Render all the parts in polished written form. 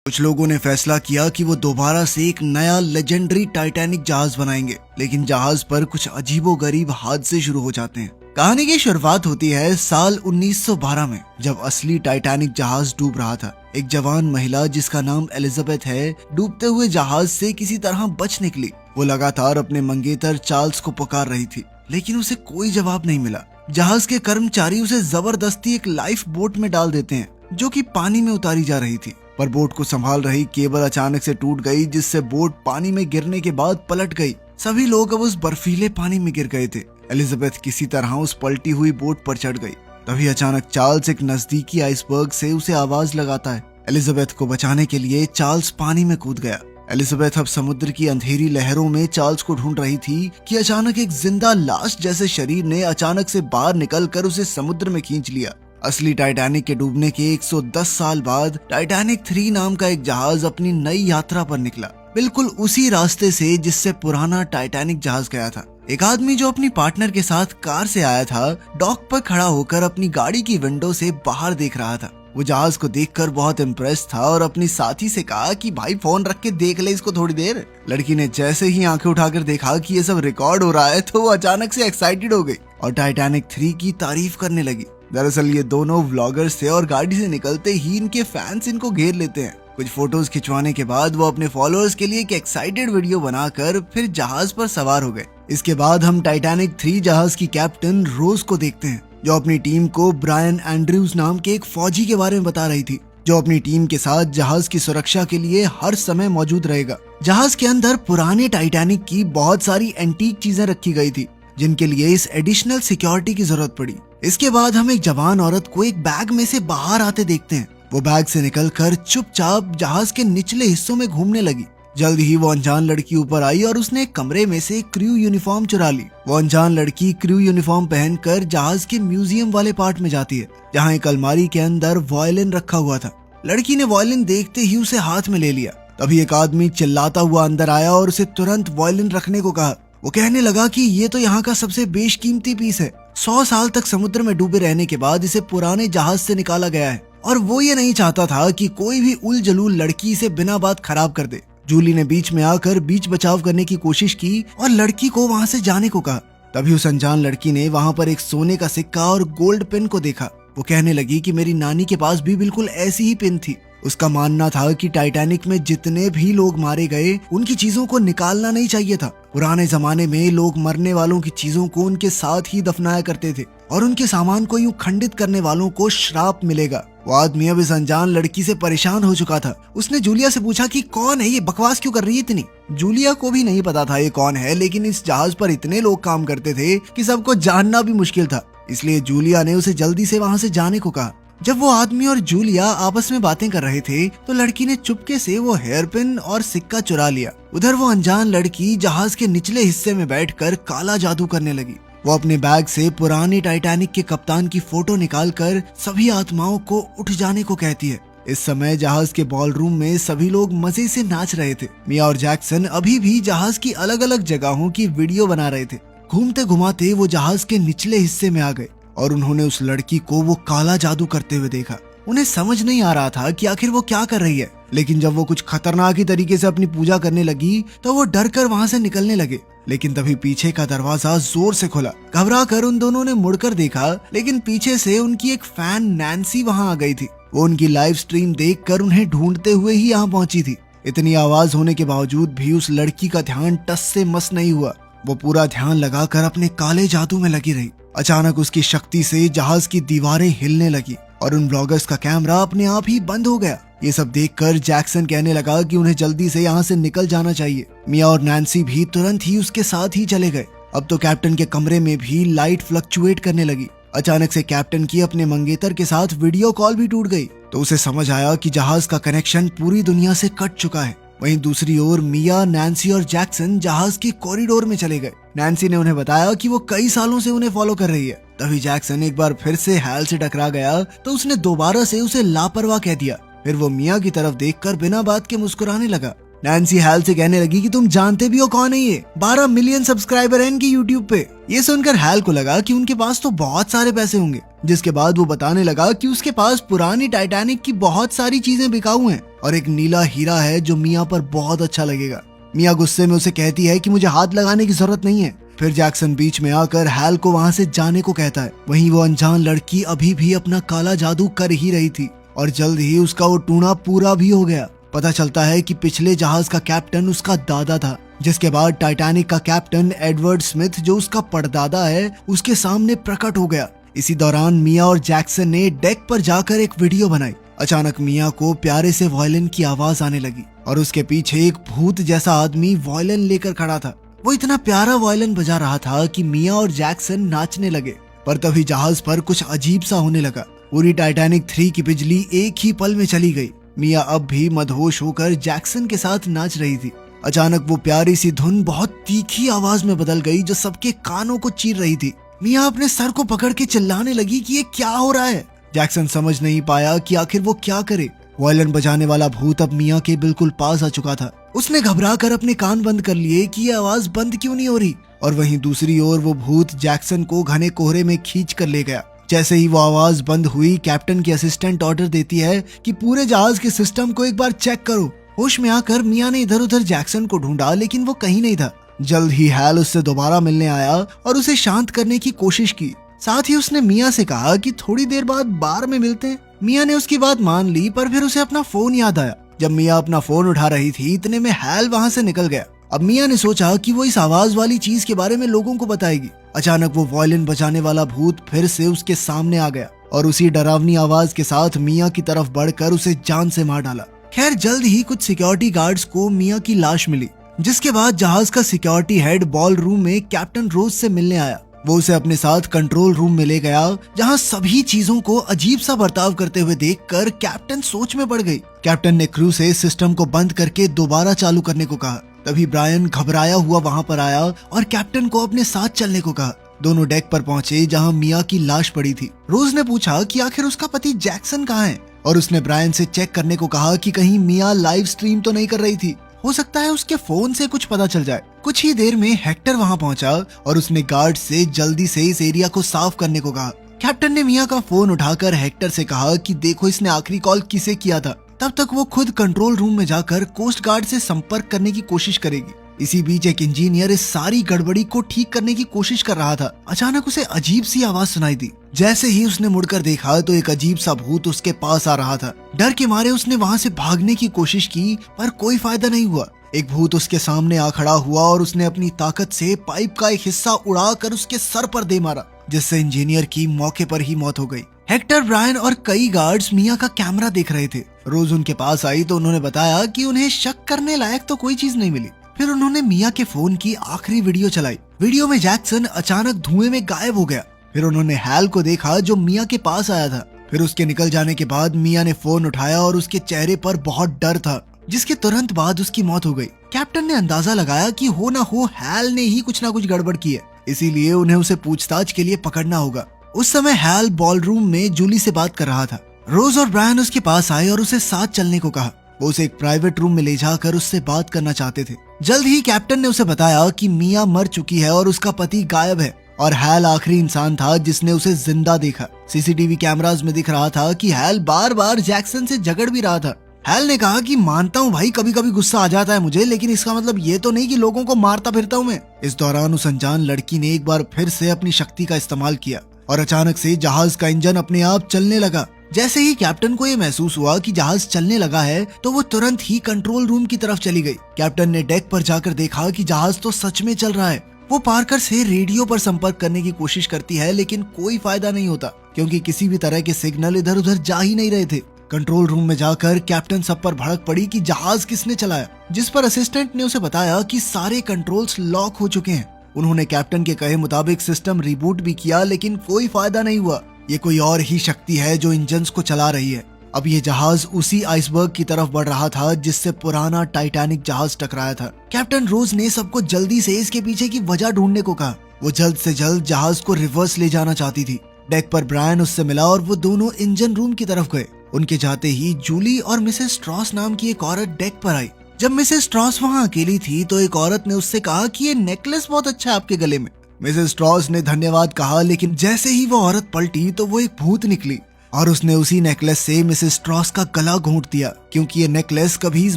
कुछ लोगों ने फैसला किया कि वो दोबारा से एक नया लेजेंडरी टाइटैनिक जहाज बनाएंगे, लेकिन जहाज पर कुछ अजीबोगरीब हादसे शुरू हो जाते हैं। कहानी की शुरुआत होती है साल 1912 में, जब असली टाइटैनिक जहाज डूब रहा था। एक जवान महिला जिसका नाम एलिजाबेथ है, डूबते हुए जहाज से किसी तरह बच निकली। वो लगातार अपने मंगेतर चार्ल्स को पुकार रही थी, लेकिन उसे कोई जवाब नहीं मिला। जहाज के कर्मचारी उसे जबरदस्ती एक लाइफ बोट में डाल देते हैं, जो कि पानी में उतारी जा रही थी। पर बोट को संभाल रही केबल अचानक से टूट गई, जिससे बोट पानी में गिरने के बाद पलट गई। सभी लोग अब उस बर्फीले पानी में गिर गए थे। एलिजाबेथ किसी तरह उस पलटी हुई बोट पर चढ़ गई। तभी अचानक चार्ल्स एक नजदीकी आइसबर्ग से उसे आवाज लगाता है। एलिजाबेथ को बचाने के लिए चार्ल्स पानी में कूद गया। एलिजाबेथ अब समुद्र की अंधेरी लहरों में चार्ल्स को ढूंढ रही थी कि अचानक एक जिंदा लाश जैसे शरीर ने अचानक से बाहर निकलकर उसे समुद्र में खींच लिया। असली टाइटैनिक के डूबने के 110 साल बाद टाइटैनिक 3 नाम का एक जहाज अपनी नई यात्रा पर निकला, बिल्कुल उसी रास्ते से जिससे पुराना टाइटैनिक जहाज गया था। एक आदमी जो अपनी पार्टनर के साथ कार से आया था, डॉक पर खड़ा होकर अपनी गाड़ी की विंडो से बाहर देख रहा था। वो जहाज को देखकर बहुत इम्प्रेस था और अपनी साथी से कहा कि भाई फोन रख के देख ले इसको थोड़ी देर। लड़की ने जैसे ही आंखें उठाकर देखा कि ये सब रिकॉर्ड हो रहा है, तो वो अचानक से एक्साइटेड हो गई और टाइटैनिक 3 की तारीफ करने लगी। दरअसल ये दोनों व्लॉगर्स थे और गाड़ी से निकलते ही इनके फैंस इनको घेर लेते हैं। कुछ फोटोज खिंचवाने के बाद वो अपने फॉलोअर्स के लिए एक एक्साइटेड वीडियो बनाकर फिर जहाज पर सवार हो गए। इसके बाद हम टाइटैनिक 3 जहाज की कैप्टन रोज को देखते हैं, जो अपनी टीम को ब्रायन एंड्रयूज नाम के एक फौजी के बारे में बता रही थी, जो अपनी टीम के साथ जहाज की सुरक्षा के लिए हर समय मौजूद रहेगा। जहाज के अंदर पुराने टाइटैनिक की बहुत सारी एंटीक चीजें रखी गई थी, जिनके लिए इस एडिशनल सिक्योरिटी की जरूरत पड़ी। इसके बाद हम एक जवान औरत को एक बैग में से बाहर आते देखते हैं। वो बैग से निकलकर चुपचाप जहाज के निचले हिस्सों में घूमने लगी। जल्द ही वो अनजान लड़की ऊपर आई और उसने एक कमरे में से क्रू यूनिफॉर्म चुरा ली। वो अनजान लड़की क्रू यूनिफॉर्म पहनकर जहाज के म्यूजियम वाले पार्ट में जाती है, जहाँ एक अलमारी के अंदर वायलिन रखा हुआ था। लड़की ने वायलिन देखते ही उसे हाथ में ले लिया। तभी एक आदमी चिल्लाता हुआ अंदर आया और उसे तुरंत वायलिन रखने को कहा। वो कहने लगा कि ये तो यहाँ का सबसे बेशकीमती पीस है। 100 साल तक समुद्र में डूबे रहने के बाद इसे पुराने जहाज से निकाला गया है, और वो ये नहीं चाहता था कि कोई भी उलझलूल लड़की इसे बिना बात खराब कर दे। जूली ने बीच में आकर बीच बचाव करने की कोशिश की और लड़की को वहाँ से जाने को कहा। तभी उस अनजान लड़की ने वहाँ पर एक सोने का सिक्का और गोल्ड पेन को देखा। वो कहने लगी कि मेरी नानी के पास भी बिल्कुल ऐसी ही पेन थी। उसका मानना था कि टाइटैनिक में जितने भी लोग मारे गए, उनकी चीजों को निकालना नहीं चाहिए था। पुराने जमाने में लोग मरने वालों की चीजों को उनके साथ ही दफनाया करते थे और उनके सामान को यूं खंडित करने वालों को श्राप मिलेगा। वो आदमी अब इस अनजान लड़की से परेशान हो चुका था। उसने जूलिया से पूछा कि कौन है ये, बकवास क्यों कर रही है इतनी। जूलिया को भी नहीं पता था ये कौन है, लेकिन इस जहाज पर इतने लोग काम करते थे कि सबको जानना भी मुश्किल था। इसलिए जूलिया ने उसे जल्दी से वहाँ से जाने को कहा। जब वो आदमी और जूलिया आपस में बातें कर रहे थे, तो लड़की ने चुपके से वो हेयर पिन और सिक्का चुरा लिया। उधर वो अनजान लड़की जहाज के निचले हिस्से में बैठकर काला जादू करने लगी। वो अपने बैग से पुरानी टाइटैनिक के कप्तान की फोटो निकालकर सभी आत्माओं को उठ जाने को कहती है। इस समय जहाज के बॉलरूम में सभी लोग मजे से नाच रहे थे। मिया और जैक्सन अभी भी जहाज की अलग अलग जगहों की वीडियो बना रहे थे। घूमते घुमाते वो जहाज के निचले हिस्से में आ गए और उन्होंने उस लड़की को वो काला जादू करते हुए देखा। उन्हें समझ नहीं आ रहा था कि आखिर वो क्या कर रही है, लेकिन जब वो कुछ खतरनाक ही तरीके से अपनी पूजा करने लगी, तो वो डर कर वहाँ से निकलने लगे। लेकिन तभी पीछे का दरवाजा जोर से खुला। घबरा कर उन दोनों ने मुड़कर देखा, लेकिन पीछे से उनकी एक फैन नैन्सी वहाँ आ गई थी। वो उनकी लाइव स्ट्रीम देखकर उन्हें ढूंढते हुए ही यहाँ पहुंची थी। इतनी आवाज होने के बावजूद भी उस लड़की का ध्यान टस से मस नहीं हुआ। वो पूरा ध्यान लगाकर अपने काले जादू में लगी रही। अचानक उसकी शक्ति से जहाज की दीवारें हिलने लगी और उन ब्लॉगर्स का कैमरा अपने आप ही बंद हो गया। ये सब देखकर जैक्सन कहने लगा कि उन्हें जल्दी से यहाँ से निकल जाना चाहिए। मिया और नैन्सी भी तुरंत ही उसके साथ ही चले गए। अब तो कैप्टन के कमरे में भी लाइट फ्लक्चुएट करने लगी। अचानक से कैप्टन की अपने मंगेतर के साथ वीडियो कॉल भी टूट गई, तो उसे समझ आया कि जहाज का कनेक्शन पूरी दुनिया से कट चुका है। वहीं दूसरी ओर मिया, नैन्सी और जैक्सन जहाज के कॉरिडोर में चले गए। नैन्सी ने उन्हें बताया कि वो कई सालों से उन्हें फॉलो कर रही है। तभी जैक्सन एक बार फिर से हैल से टकरा गया, तो उसने दोबारा से उसे लापरवाह कह दिया। फिर वो मिया की तरफ देखकर बिना बात के मुस्कुराने लगा। नैन्सी हैल से कहने लगी कि तुम जानते भी हो कौन है ये, 12 मिलियन सब्सक्राइबर है इनकी यूट्यूब पे। ये सुनकर हैल को लगा कि उनके पास तो बहुत सारे पैसे होंगे, जिसके बाद वो बताने लगा कि उसके पास पुरानी टाइटैनिक की बहुत सारी चीजें बिकाऊ हैं और एक नीला हीरा है जो मिया पर बहुत अच्छा लगेगा। मिया गुस्से में उसे कहती है कि मुझे हाथ लगाने की जरूरत नहीं है। फिर जैक्सन बीच में आकर हैल को वहाँ से जाने को कहता है। वहीं वो अनजान लड़की अभी भी अपना काला जादू कर ही रही थी और जल्द ही उसका वो टूना पूरा भी हो गया। पता चलता है कि पिछले जहाज का कैप्टन उसका दादा था, जिसके बाद टाइटैनिक का कैप्टन एडवर्ड स्मिथ जो उसका परदादा है उसके सामने प्रकट हो गया। इसी दौरान मिया और जैक्सन ने डेक पर जाकर एक वीडियो बनाई। अचानक मिया को प्यारे से वायलिन की आवाज आने लगी और उसके पीछे एक भूत जैसा आदमी वायलिन लेकर खड़ा था। वो इतना प्यारा वायलिन बजा रहा था कि मिया और जैक्सन नाचने लगे। पर तभी जहाज पर कुछ अजीब सा होने लगा। पूरी टाइटैनिक 3 की बिजली एक ही पल में चली गई। मिया अब भी मदहोश होकर जैक्सन के साथ नाच रही थी। अचानक वो प्यारी सी धुन बहुत तीखी आवाज में बदल गई जो सबके कानों को चीर रही थी। मिया अपने सर को पकड़ के चिल्लाने लगी कि ये क्या हो रहा है। जैक्सन समझ नहीं पाया कि आखिर वो क्या करे। वायलिन बजाने वाला भूत अब मिया के बिल्कुल पास आ चुका था। उसने घबराकर अपने कान बंद कर लिए कि ये आवाज बंद क्यों नहीं हो रही। और वहीं दूसरी ओर वो भूत जैक्सन को घने कोहरे में खींच कर ले गया। जैसे ही वो आवाज बंद हुई, कैप्टन की असिस्टेंट ऑर्डर देती है कि पूरे जहाज के सिस्टम को एक बार चेक करो। होश में आकर मिया ने इधर उधर जैक्सन को ढूंढा लेकिन वो कहीं नहीं था। जल्द ही हैल उससे दोबारा मिलने आया और उसे शांत करने की कोशिश की। साथ ही उसने मिया से कहा कि थोड़ी देर बाद बार में मिलते हैं। मिया ने उसकी बात मान ली, पर फिर उसे अपना फोन याद आया। जब मिया अपना फोन उठा रही थी इतने में हैल वहाँ से निकल गया। अब मिया ने सोचा कि वो इस आवाज वाली चीज के बारे में लोगों को बताएगी। अचानक वो वायलिन बजाने वाला भूत फिर से उसके सामने आ गया और उसी डरावनी आवाज के साथ मिया की तरफ बढ़कर उसे जान से मार डाला। खैर जल्द ही कुछ सिक्योरिटी गार्ड्स को मिया की लाश मिली, जिसके बाद जहाज का सिक्योरिटी हेड बॉल रूम में कैप्टन रोज से मिलने आया। वो उसे अपने साथ कंट्रोल रूम में ले गया, जहां सभी चीजों को अजीब सा बर्ताव करते हुए देखकर कैप्टन सोच में पड़ गई। कैप्टन ने क्रू से सिस्टम को बंद करके दोबारा चालू करने को कहा। तभी ब्रायन घबराया हुआ वहां पर आया और कैप्टन को अपने साथ चलने को कहा। दोनों डेक पर पहुंचे जहां मिया की लाश पड़ी थी। रोज ने पूछा कि आखिर उसका पति जैक्सन कहाँ है और उसने ब्रायन से चेक करने को कहा कि कहीं मिया लाइव स्ट्रीम तो नहीं कर रही थी। हो सकता है उसके फोन से कुछ पता चल जाए। कुछ ही देर में हेक्टर वहां पहुंचा और उसने गार्ड से जल्दी से इस एरिया को साफ करने को कहा। कैप्टन ने मिया का फोन उठाकर हेक्टर से कहा कि देखो इसने आखिरी कॉल किसे किया था। तब तक वो खुद कंट्रोल रूम में जाकर कोस्ट गार्ड से संपर्क करने की कोशिश करेगी। इसी बीच एक इंजीनियर इस सारी गड़बड़ी को ठीक करने की कोशिश कर रहा था। अचानक उसे अजीब सी आवाज सुनाई दी। जैसे ही उसने मुड़कर देखा तो एक अजीब सा भूत उसके पास आ रहा था। डर के मारे उसने वहां से भागने की कोशिश की, पर कोई फायदा नहीं हुआ। एक भूत उसके सामने आ खड़ा हुआ और उसने अपनी ताकत से पाइप का एक हिस्सा उड़ाकर उसके सर पर दे मारा, जिससे इंजीनियर की मौके पर ही मौत हो गई। हेक्टर, ब्रायन और कई गार्ड्स मिया का कैमरा देख रहे थे। रोज उनके पास आई तो उन्होंने बताया कि उन्हें शक करने लायक तो कोई चीज नहीं मिली। फिर उन्होंने मिया के फोन की आखिरी वीडियो चलाई। वीडियो में जैक्सन अचानक धुएं में गायब हो गया। फिर उन्होंने हैल को देखा जो मिया के पास आया था। फिर उसके निकल जाने के बाद मिया ने फोन उठाया और उसके चेहरे पर बहुत डर था, जिसके तुरंत बाद उसकी मौत हो गई। कैप्टन ने अंदाजा लगाया कि हो ना हो हैल ने ही कुछ ना कुछ गड़बड़ की है, इसीलिए उन्हें उसे पूछताछ के लिए पकड़ना होगा। उस समय हैल बॉलरूम में जूली से बात कर रहा था। रोज और ब्रायन उसके पास आए और उसे साथ चलने को कहा। वो उसे एक प्राइवेट रूम में ले जाकर उससे बात करना चाहते थे। जल्द ही कैप्टन ने उसे बताया कि मिया मर चुकी है और उसका पति गायब है और हैल आखिरी इंसान था जिसने उसे जिंदा देखा। सीसीटीवी कैमरास में दिख रहा था कि हैल बार बार जैक्सन से झगड़ भी रहा था। हैल ने कहा कि मानता हूँ भाई, कभी कभी गुस्सा आ जाता है मुझे, लेकिन इसका मतलब ये तो नहीं कि लोगों को मारता फिरता हूँ मैं। इस दौरान उस अनजान लड़की ने एक बार फिर से अपनी शक्ति का इस्तेमाल किया और अचानक से जहाज का इंजन अपने आप चलने लगा। जैसे ही कैप्टन को ये महसूस हुआ कि जहाज चलने लगा है तो वो तुरंत ही कंट्रोल रूम की तरफ चली गई। कैप्टन ने डेक पर जाकर देखा कि जहाज तो सच में चल रहा है। वो पार्कर से रेडियो पर संपर्क करने की कोशिश करती है, लेकिन कोई फायदा नहीं होता क्योंकि किसी भी तरह के सिग्नल इधर उधर जा ही नहीं रहे थे। कंट्रोल रूम में जाकर कैप्टन सब पर भड़क पड़ी कि जहाज किसने चलाया, जिस पर असिस्टेंट ने उसे बताया कि सारे कंट्रोल्स लॉक हो चुके हैं। उन्होंने कैप्टन के कहे मुताबिक सिस्टम रिबूट भी किया, लेकिन कोई फायदा नहीं हुआ। ये कोई और ही शक्ति है जो इंजन्स को चला रही है। अब ये जहाज उसी आइसबर्ग की तरफ बढ़ रहा था जिससे पुराना टाइटैनिक जहाज टकराया था। कैप्टन रोज ने सबको जल्दी से इसके पीछे की वजह ढूंढने को कहा। वो जल्द से जल्द जहाज को रिवर्स ले जाना चाहती थी। डेक पर ब्रायन उससे मिला और वो दोनों इंजन रूम की तरफ गए। उनके जाते ही जूली और मिसेस स्ट्रॉस नाम की एक औरत डेक पर आई। जब मिसेस स्ट्रॉस वहाँ अकेली थी तो एक औरत ने उससे कहा कि ये नेकलेस बहुत अच्छा है आपके गले में। मिसेस स्ट्रॉस ने धन्यवाद कहा, लेकिन जैसे ही वो औरत पलटी तो वो एक भूत निकली और उसने उसी नेकलेस से मिसेस स्ट्रॉस का गला घोंट दिया, क्योंकि ये नेकलेस कभी इस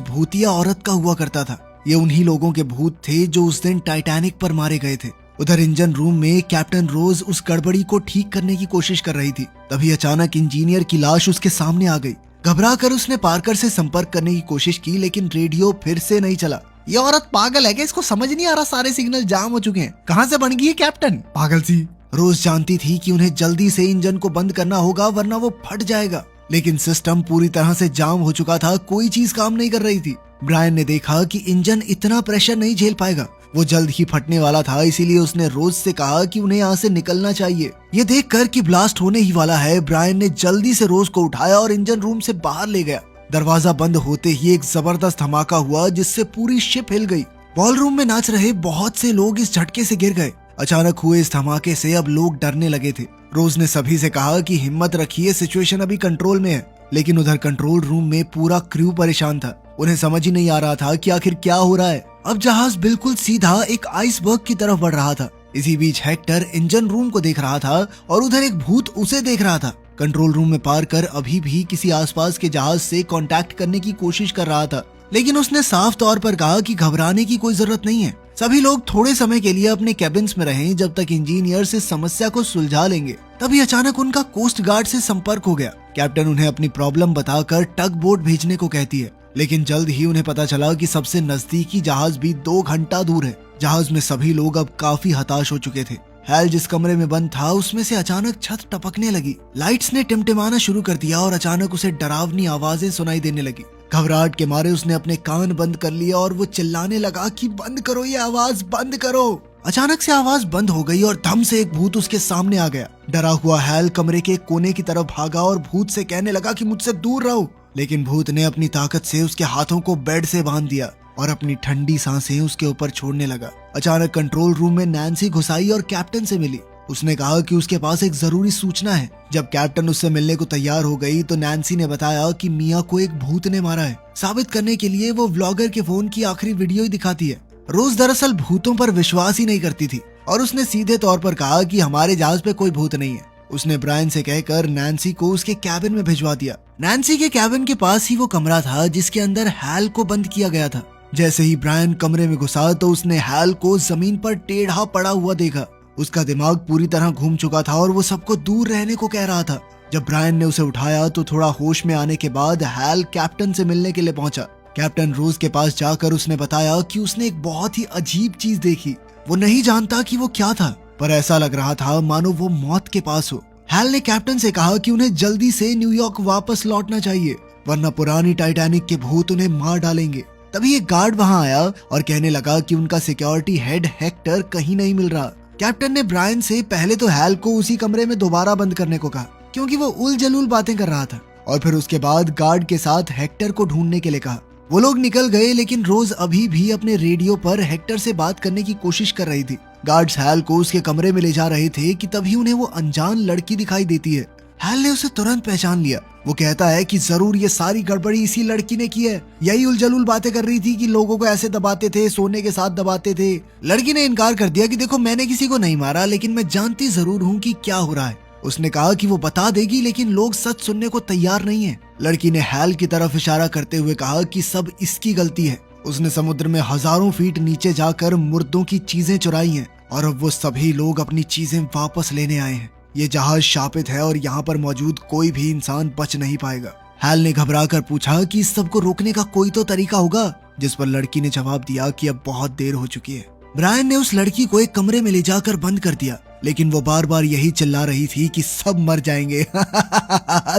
भूतिया औरत का हुआ करता था। ये उन्हीं लोगों के भूत थे जो उस दिन टाइटैनिक पर मारे गए थे। उधर इंजन रूम में कैप्टन रोज उस गड़बड़ी को ठीक करने की कोशिश कर रही थी। तभी अचानक इंजीनियर की लाश उसके सामने आ गई। घबरा कर उसने पार्कर से संपर्क करने की कोशिश की, लेकिन रेडियो फिर से नहीं चला। ये औरत पागल है क्या? इसको समझ नहीं आ रहा सारे सिग्नल जाम हो चुके हैं। कहाँ से बन गई है कैप्टन? पागल सी। रोज जानती थी कि उन्हें जल्दी से इंजन को बंद करना होगा वरना वो फट जाएगा, लेकिन सिस्टम पूरी तरह से जाम हो चुका था। कोई चीज काम नहीं कर रही थी। ब्रायन ने देखा कि इंजन इतना प्रेशर नहीं झेल पाएगा, वो जल्द ही फटने वाला था। इसीलिए उसने रोज से कहा कि उन्हें यहाँ से निकलना चाहिए। ये देखकर कि ब्लास्ट होने ही वाला है, ब्रायन ने जल्दी से रोज को उठाया और इंजन रूम से बाहर ले गया। दरवाजा बंद होते ही एक जबरदस्त धमाका हुआ जिससे पूरी शिप हिल गई। बॉलरूम में नाच रहे बहुत से लोग इस झटके से गिर गए। अचानक हुए इस धमाके से अब लोग डरने लगे थे। रोज ने सभी से कहा कि हिम्मत रखिए, सिचुएशन अभी कंट्रोल में है। लेकिन उधर कंट्रोल रूम में पूरा क्रू परेशान था। उन्हें समझ ही नहीं आ रहा था कि आखिर क्या हो रहा है। अब जहाज बिल्कुल सीधा एक आइसबर्ग की तरफ बढ़ रहा था। इसी बीच हेक्टर इंजन रूम को देख रहा था और उधर एक भूत उसे देख रहा था। कंट्रोल रूम में पार कर अभी भी किसी आसपास के जहाज से कांटेक्ट करने की कोशिश कर रहा था, लेकिन उसने साफ तौर पर कहा कि घबराने की कोई जरूरत नहीं है। सभी लोग थोड़े समय के लिए अपने कैबिन्स में रहें जब तक इंजीनियर इस समस्या को सुलझा लेंगे। तभी अचानक उनका कोस्ट गार्ड से संपर्क हो गया। कैप्टन उन्हें अपनी प्रॉब्लम बताकर टग बोट भेजने को कहती है, लेकिन जल्द ही उन्हें पता चला कि सबसे नजदीकी जहाज भी 2 घंटा दूर है। जहाज में सभी लोग अब काफी हताश हो चुके थे। हैल जिस कमरे में बंद था उसमें से अचानक छत टपकने लगी। लाइट्स ने टिमटिमाना शुरू कर दिया और अचानक उसे डरावनी आवाजें सुनाई देने लगी। घबराहट के मारे उसने अपने कान बंद कर लिया और वो चिल्लाने लगा कि बंद करो, ये आवाज बंद करो। अचानक से आवाज बंद हो गई और धम से एक भूत उसके सामने आ गया। डरा हुआ हैल कमरे के कोने की तरफ भागा और भूत से कहने लगा कि मुझसे दूर रहो, लेकिन भूत ने अपनी ताकत से उसके हाथों को बेड से बांध दिया और अपनी ठंडी सांसें उसके ऊपर छोड़ने लगा। अचानक कंट्रोल रूम में नैन्सी घुस आई और कैप्टन से मिली। उसने कहा कि उसके पास एक जरूरी सूचना है। जब कैप्टन उससे मिलने को तैयार हो गई तो नैन्सी ने बताया कि मिया को एक भूत ने मारा है। साबित करने के लिए वो व्लॉगर के फोन की आखिरी वीडियो ही दिखाती है। रोज दरअसल भूतों पर विश्वास ही नहीं करती थी और उसने सीधे तौर पर कहा कि हमारे जहाज पे कोई भूत नहीं है। उसने ब्रायन से कहकर नैन्सी को उसके कैबिन में भिजवा दिया। नैन्सी के कैबिन के पास ही वो कमरा था जिसके अंदर हैल को बंद किया गया था। जैसे ही ब्रायन कमरे में घुसा तो उसने हैल को जमीन पर टेढ़ा पड़ा हुआ देखा। उसका दिमाग पूरी तरह घूम चुका था और वो सबको दूर रहने को कह रहा था। जब ब्रायन ने उसे उठाया तो थोड़ा होश में आने के बाद हैल कैप्टन से मिलने के लिए पहुंचा। कैप्टन रोज के पास जाकर उसने बताया कि उसने एक बहुत ही अजीब चीज देखी। वो नहीं जानता कि वो क्या था, पर ऐसा लग रहा था मानो वो मौत के पास हो। हैल ने कैप्टन से कहा कि उन्हें जल्दी से न्यूयॉर्क वापस लौटना चाहिए, वरना पुरानी टाइटैनिक के भूत उन्हें मार डालेंगे। तभी एक गार्ड वहां आया और कहने लगा कि उनका सिक्योरिटी हेड हेक्टर कहीं नहीं मिल रहा। कैप्टन ने ब्रायन से पहले तो हैल को उसी कमरे में दोबारा बंद करने को कहा, क्योंकि वो उल जलूल बातें कर रहा था, और फिर उसके बाद गार्ड के साथ हेक्टर को ढूंढने के लिए कहा। वो लोग निकल गए, लेकिन रोज अभी भी अपने रेडियो पर हेक्टर से बात करने की कोशिश कर रही थी। गार्ड्स हैल को उसके कमरे में ले जा रहे थे कि तभी उन्हें वो अनजान लड़की दिखाई देती है। हैल ने उसे तुरंत पहचान लिया। वो कहता है कि जरूर ये सारी गड़बड़ी इसी लड़की ने की है। यही उलझलूल बातें कर रही थी कि लोगों को ऐसे दबाते थे, सोने के साथ दबाते थे। लड़की ने इनकार कर दिया कि देखो मैंने किसी को नहीं मारा, लेकिन मैं जानती जरूर हूँ कि क्या हो रहा है। उसने कहा कि वो बता देगी, लेकिन लोग सच सुनने को तैयार नहीं है। लड़की ने हैल की तरफ इशारा करते हुए कहा कि सब इसकी गलती है। उसने समुद्र में हजारों फीट नीचे जाकर मुर्दों की चीजें चुराई हैं और अब वो सभी लोग अपनी चीजें वापस लेने आए हैं। ये जहाज शापित है और यहाँ पर मौजूद कोई भी इंसान बच नहीं पाएगा। हैल ने घबराकर पूछा कि इस सब को रोकने का कोई तो तरीका होगा, जिस पर लड़की ने जवाब दिया कि अब बहुत देर हो चुकी है। ब्रायन ने उस लड़की को एक कमरे में ले जाकर बंद कर दिया, लेकिन वो बार बार यही चिल्ला रही थी कि सब मर जाएंगे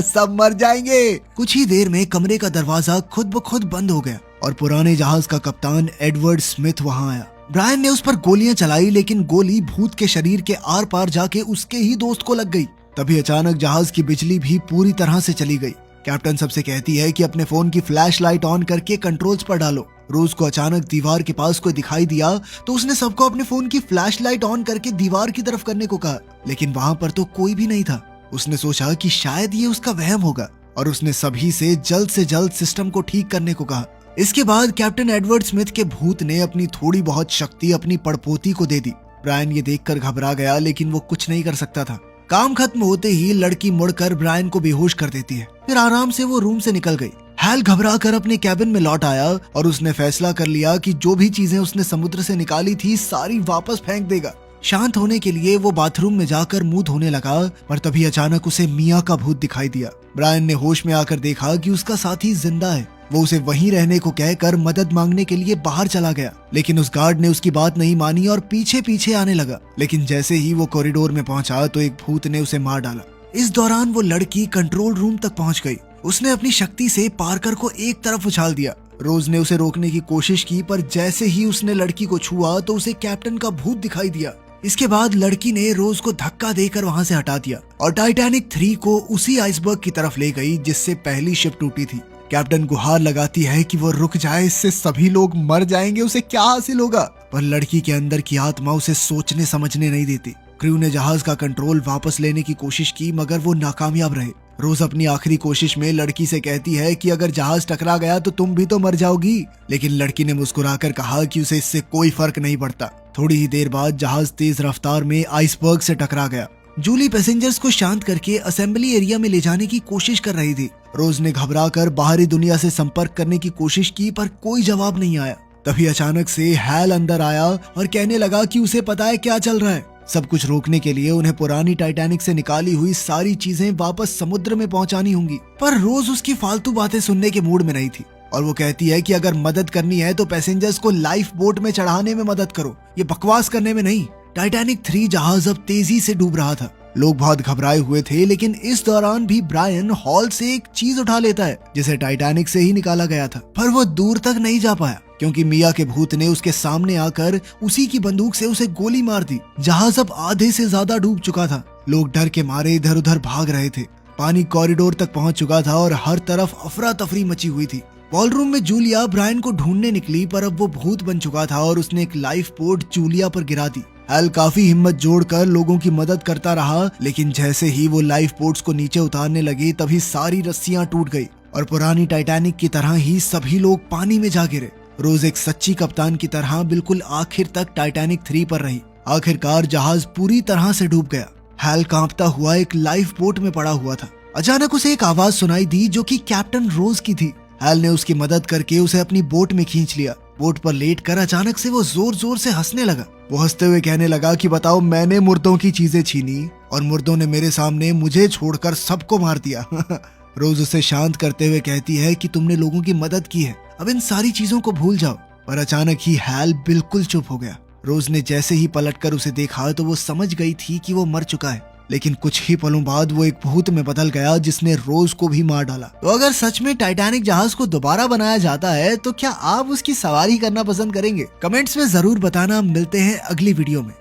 सब मर जाएंगे। कुछ ही देर में कमरे का दरवाजा खुद ब खुद बंद हो गया और पुराने जहाज का कप्तान एडवर्ड स्मिथ वहां आया। ब्रायन ने उस पर गोलियां चलाई, लेकिन गोली भूत के शरीर के आर पार जाके उसके ही दोस्त को लग गई। तभी अचानक जहाज की बिजली भी पूरी तरह से चली गई। कैप्टन सबसे कहती है कि अपने फोन की फ्लैश लाइट ऑन करके कंट्रोल्स पर डालो। रोज को अचानक दीवार के पास कोई दिखाई दिया तो उसने सबको अपने फोन की फ्लैश लाइट ऑन करके दीवार की तरफ करने को कहा, लेकिन वहां पर तो कोई भी नहीं था। उसने सोचा कि शायद ये उसका वहम होगा और उसने सभी से जल्द सिस्टम को ठीक करने को कहा। इसके बाद कैप्टन एडवर्ड स्मिथ के भूत ने अपनी थोड़ी बहुत शक्ति अपनी पड़पोती को दे दी। ब्रायन ये देखकर घबरा गया, लेकिन वो कुछ नहीं कर सकता था। काम खत्म होते ही लड़की मुड़कर ब्रायन को बेहोश कर देती है। फिर आराम से वो रूम से निकल गई। हैल घबरा कर अपने कैबिन में लौट आया और उसने फैसला कर लिया कि जो भी चीजें उसने समुद्र से निकाली थी सारी वापस फेंक देगा। शांत होने के लिए वो बाथरूम में जाकर मुंह धोने लगा, पर तभी अचानक उसे मिया का भूत दिखाई दिया। ब्रायन ने होश में आकर देखा कि उसका साथी जिंदा है। वो उसे वहीं रहने को कहकर मदद मांगने के लिए बाहर चला गया, लेकिन उस गार्ड ने उसकी बात नहीं मानी और पीछे पीछे आने लगा। लेकिन जैसे ही वो कॉरिडोर में पहुंचा तो एक भूत ने उसे मार डाला। इस दौरान वो लड़की कंट्रोल रूम तक पहुंच गई। उसने अपनी शक्ति से पार्कर को एक तरफ उछाल दिया। रोज ने उसे रोकने की कोशिश की, पर जैसे ही उसने लड़की को छुआ तो उसे कैप्टन का भूत दिखाई दिया। इसके बाद लड़की ने रोज को धक्का देकर वहां से हटा दिया और टाइटैनिक 3 को उसी आइसबर्ग की तरफ ले गई जिससे पहली शिप टूटी थी। कैप्टन गुहार लगाती है कि वो रुक जाए, इससे सभी लोग मर जाएंगे, उसे क्या हासिल होगा। पर लड़की के अंदर की आत्मा उसे सोचने समझने नहीं देती। क्रू ने जहाज का कंट्रोल वापस लेने की कोशिश की, मगर वो नाकामयाब रहे। रोज अपनी आखिरी कोशिश में लड़की से कहती है कि अगर जहाज टकरा गया तो तुम भी तो मर जाओगी, लेकिन लड़की ने मुस्कुराकर कहा कि उसे इससे कोई फर्क नहीं पड़ता। थोड़ी ही देर बाद जहाज तेज रफ्तार में आइसबर्ग से टकरा गया। जूली पैसेंजर्स को शांत करके असेंबली एरिया में ले जाने की कोशिश कर रही थी। रोज ने घबराकर बाहरी दुनिया से संपर्क करने की कोशिश की, पर कोई जवाब नहीं आया। तभी अचानक से हैल अंदर आया और कहने लगा कि उसे पता है क्या चल रहा है। सब कुछ रोकने के लिए उन्हें पुरानी टाइटैनिक से निकाली हुई सारी चीजें वापस समुद्र में पहुंचानी होंगी। पर रोज उसकी फालतू बातें सुनने के मूड में नहीं थी और वो कहती है कि अगर मदद करनी है तो पैसेंजर्स को लाइफ बोट में चढ़ाने में मदद करो, ये बकवास करने में नहीं। टाइटैनिक 3 जहाज अब तेजी से डूब रहा था। लोग बहुत घबराए हुए थे, लेकिन इस दौरान भी ब्रायन हॉल से एक चीज उठा लेता है जिसे टाइटैनिक से ही निकाला गया था। पर वो दूर तक नहीं जा पाया क्योंकि मिया के भूत ने उसके सामने आकर उसी की बंदूक से उसे गोली मार दी। जहाज अब आधे से ज्यादा डूब चुका था। लोग डर के मारे इधर उधर भाग रहे थे। पानी कॉरिडोर तक पहुंच चुका था और हर तरफ अफरा तफरी मची हुई थी। बॉलरूम में जूलिया ब्रायन को ढूंढने निकली, पर अब वो भूत बन चुका था और उसने एक लाइफ बोट जूलिया पर गिरा दी। हैल काफी हिम्मत जोड़कर लोगों की मदद करता रहा, लेकिन जैसे ही वो लाइफ बोट्स को नीचे उतारने लगे तभी सारी रस्सियां टूट गई और पुरानी टाइटैनिक की तरह ही सभी लोग पानी में जा गिरे। रोज एक सच्ची कप्तान की तरह बिल्कुल आखिर तक टाइटैनिक 3 पर रही। आखिरकार जहाज पूरी तरह से डूब गया। हैल कांपता हुआ एक लाइफ बोट में पड़ा हुआ था। अचानक उसे एक आवाज सुनाई दी जो कि कैप्टन रोज की थी। हैल ने उसकी मदद करके उसे अपनी बोट में खींच लिया। बोट पर लेटकर अचानक से वो जोर जोर से हंसने लगा। वो हंसते हुए कहने लगा कि बताओ, मैंने मुर्दों की चीजें छीनी और मुर्दों ने मेरे सामने मुझे छोड़कर सबको मार दिया। रोज उसे शांत करते हुए कहती है कि तुमने लोगों की मदद की है, अब इन सारी चीजों को भूल जाओ। पर अचानक ही हैल बिल्कुल चुप हो गया। रोज ने जैसे ही पलटकर उसे देखा तो वो समझ गई थी कि वो मर चुका है, लेकिन कुछ ही पलों बाद वो एक भूत में बदल गया जिसने रोज को भी मार डाला। तो अगर सच में टाइटैनिक जहाज को दोबारा बनाया जाता है तो क्या आप उसकी सवारी करना पसंद करेंगे? कमेंट्स में जरूर बताना। मिलते हैं अगली वीडियो में।